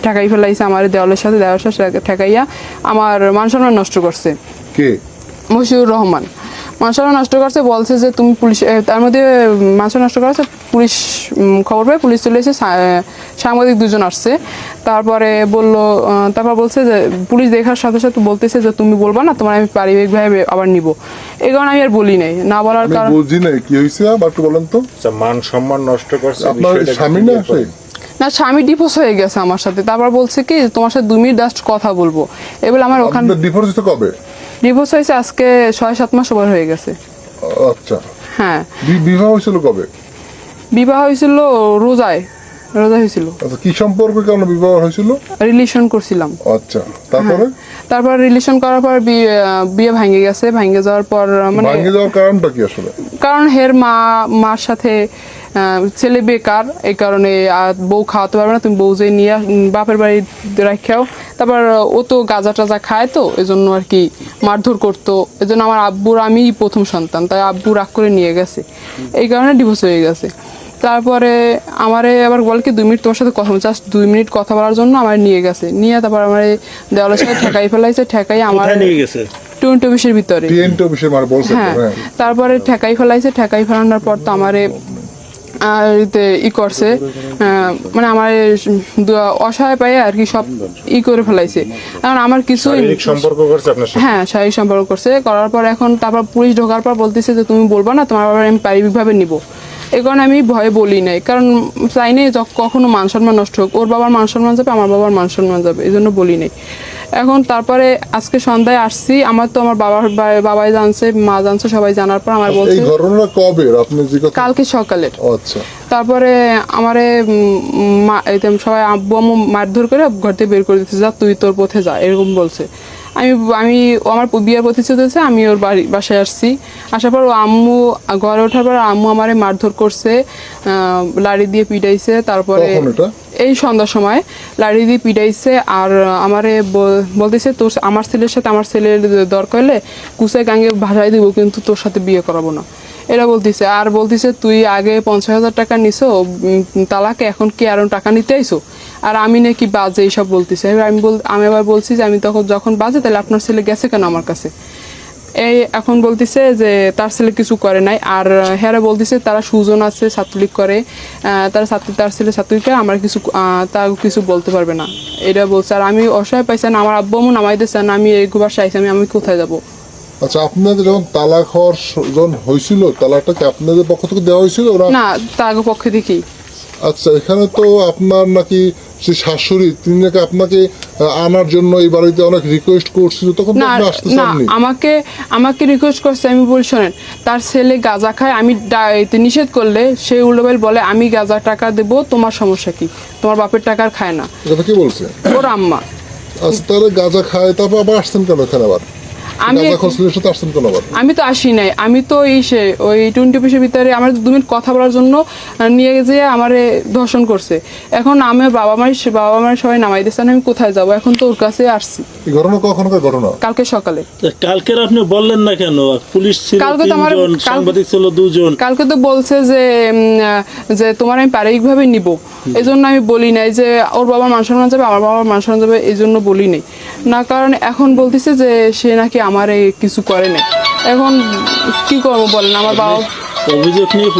ঠেকাই ফেলাইছে আমার দেওয়ালের সাথে ঠেকাইয়া আমার মান সম্মান নষ্ট করছে। কে? মশিউর রহমান মান সম্মান নষ্ট করছে, বলছে যে তুমি পুলিশ, তার মধ্যে মান সম্মান নষ্ট করেছে পুলিশ। খবর পেয়ে পুলিশ চলে এসে সাংবাদিক দুজন আসছে, তারপরে তারপর বলছে যে পুলিশ দেখার সাথে সাথে বলতেছে যে তুমি বলবা না, তোমার আমি পারিবারিকভাবে আবার নিব। এই কারণে আমি আর বলি নাই, না বলার কারণ বুঝি নাই কি হয়েছে, একটু বলেন তো। মান সম্মান নষ্ট করছে আপনার স্বামী না? না, স্বামী ডিভোর্স হয়ে গেছে আমার সাথে। তারপর বলছে কি তোমার সাথে 2 মিনিট জাস্ট কথা বলবো। এবার আমার ওখানে ডিভোর্স হয়েছে কবে? ডিভোর্স হয়েছে আজকে 6-7 মাস ওভার হয়ে গেছে। আচ্ছা, হ্যাঁ। বিবাহ হয়েছিল কবে? বিবাহ হয়েছিল রোজা হয়েছিল। আচ্ছা, কি সম্পর্কে কারণে বিবাহ হয়েছিল? রিলেশন করছিলাম। আচ্ছা, তারপরে? তারপর রিলেশন করার পর বিয়ে ভেঙে গেছে। ভেঙে যাওয়ার পর ভেঙে যাওয়ার কারণটা কি আসলে? কারণ হের মার সাথে ছেলে বেকার, এই কারণে বউ খাওয়াতে পারবে না, তুমি বউ যে নিয়ে বাপের বাড়ি রাখাও। তারপর ও তো গাঁজা টাজা খায়, তো এজন্য আর কি মারধর করতো। এজন্য আমার আব্বুর, আমি প্রথম সন্তান, তাই আব্বু রাগ করে নিয়ে গেছে, এই কারণে ডিভোর্স হয়ে গেছে। তারপরে আমারে আবার বল কি 2 মিনিট তোমার সাথে কথা, জাস্ট 2 মিনিট কথা বলার জন্য আমার নিয়ে গেছে। নিয়ে তারপর আমার দেওয়ালের সাথে ঠেকাই ফেলাইছে। ঠেকাই আমার টোয়েন্টি অফিসের ভিতরে। হ্যাঁ, তারপরে ঠেকাই ফেলানোর পর তো আমারে ই করছে, মানে আমার অসহায় পাই আর কি, সব করে ফেলাইছে। এখন আমার কিছু সম্পর্ক করছে আপনার সাথে? হ্যাঁ, শারীরিক সম্পর্ক করছে। করার পর এখন তারপর পুলিশ ঢোকার পর বলতেছে যে তুমি বলবা না, তোমার বাবার আমি পারিবারিকভাবে নিব। এই কারণে আমি ভয়ে বলি নাই, কারণ চাই নাই কখনো মান সম্মান নষ্ট হোক। ওর বাবার মান সম্মান যাবে, আমার বাবার মান সম্মান যাবে, এই জন্য বলি নাই। এখন তারপরে আজকে সন্ধ্যায় আসছি, আমার তো আমার বাবাই জানছে, মা জানছে, সবাই জানার পর আমার বলছে। এই ঘটনাটা কবে? আপনি কালকে সকালের। আচ্ছা। তারপরে আমারে সবাই আব্বু আম্মু মারধর করে ঘর থেকে বের করে দিচ্ছে, যা তুই তোর পথে যা, এরকম বলছে। আমি আমার বিয়ের প্রতিশ্রুতি হয়েছে, আমি ওর বাসায় আসছি। আসার পর ও আম্মু ঘরে ওঠার পর আম্মু আমারে মারধর করছে, লাড়ি দিয়ে পিটাইছে। তারপরে এই সন্ধ্যার সময় লাড়ি দিয়ে পিটাইছে। আর আমারে বলতেছে তোর আমার ছেলের সাথে আমার ছেলের দরকার হলে কুচায় গাঙ্গে ভাসাই দিব, কিন্তু তোর সাথে বিয়ে করাবো না, এরা বলতেছে। আর বলতেছে তুই আগে 50,000 টাকা নিছো তালাকে, এখন কি আরো টাকা নিতে আইসো? আর আমি নাকি বাজে, এইসব বলতেছে। আমি আবার বলছি যে আমি যখন বাজে, তাহলে আপনার ছেলে গেছে কেন আমার কাছে? এই এখন বলতেছে যে তার ছেলে কিছু করে নাই। আর হ্যাঁ বলতেছে তারা সুজন আছে, ছাত্রলীগ করে, তার ছেলে ছাত্রলীগ করে, আমার তা কিছু বলতে পারবে না, এটা বলছে। আর আমি অসহায় পাইছেন, আমার আব্বু আম্মু নামাই দিয়েছেন, আমি এই বাসায় আইছি, আমি কোথায় যাবো? আচ্ছা, আপনাদের যখন তালাক হওয়ার যখন হয়েছিল, তালাকটা কি আপনাদের পক্ষ থেকে দেওয়া হয়েছিল না তার পক্ষ থেকেই? আচ্ছা, এখানে তো আপনার নাকি সে শাশুড়ি, তিনি নাকি আপনাকে আনার জন্য এই বাড়িতে অনেক রিকোয়েস্ট করছিল, তখন তো আপনি আসতে চাননি? আমাকে রিকোয়েস্ট করছে, আমি বলি শোনেন তার ছেলে গাঁজা খায়, আমি নিষেধ করলে সে উল্টোবেল বলে আমি গাঁজা টাকা দেবো, তোমার সমস্যা কি? তোমার বাপের টাকার খায় না। এটা কি বলছে ওর আম্মা? আচ্ছা, তাহলে গাঁজা খায়, তারপর আবার আসছেন কেন এখানে? আবার আমি তো আসি নাই, আমি তো ওই 20 অফিসের ভিতরে আমার 2 মিনিট কথা বলার জন্য নিয়ে যেয়ে আমারে ধর্ষণ করছে। এখন আমি বাবা মায়ের সবাই নামাই দিয়েছেন, আমি কোথায় যাবো? এখন তো ওর কাছে আসছি। এই ঘটনা কখনকার ঘটনা? কালকে সকালে। কালকে আপনি বললেন না কেন? পুলিশ ছিল 3 জন, সাংবাদিক ছিল 2 জন। কালকে তো বলছে যে তোমার আমি পারিবারিকভাবে নিব, এই জন্য আমি বলি নাই যে ওর বাবার মান সম্মান যাবে, আমার বাবার মান সম্মান যাবে, এই জন্য বলি নাই না। কারণ এখন বলতেছে যে সে নাকি আমার কিছু করে নাই। এখন কি করবো বলেন? আমার বাবা অভিযোগ নিয়ে